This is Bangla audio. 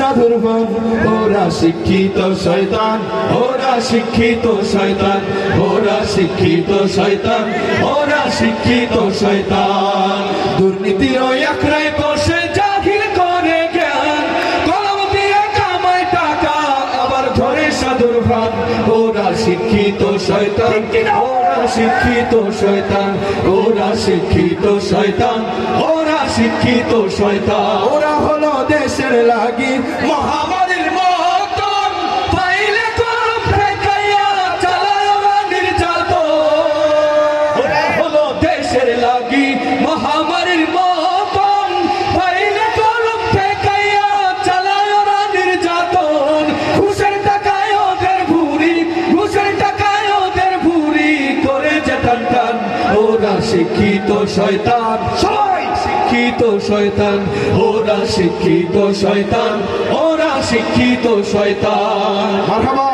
সাধুর বন। ওরা শিক্ষিত শয়তান, ওরা শিক্ষিত শয়তান, ওরা শিক্ষিত শয়তান, ওরা শিক্ষিত শয়তান। দুর্নীতির ওই আখড়ায় বসে জাহিল করে জ্ঞান, কলম দিয়ে কামায় টাকা আবার ধরে সাধুর ভান। ওরা শিক্ষিত শয়তান, ওরা শিক্ষিত শয়তান, ওরা শিক্ষিত শয়তান, ওরা শিক্ষিত শয়তান। ওরা হলো দেশের লাগি মহামারীর মতন, পাইলে কলম ঠেকাইয়া চালায় ওরা নির্যাতন। ওরা হলো দেশের লাগি মহামারীর মতন, পাইলে কলম ঠেকাইয়া চালায় ওরা নির্যাতন। ঘুষের টাকায় ওদের ভুরি, ঘুষের টাকায় ওদের ভুরি করে যেতান টান। ওরা শিক্ষিত শয়তান, সবাই শিক্ষিত শয়তান, ওরা শিক্ষিত শয়তান, ওরা শিক্ষিত শয়তান। মারহাবা।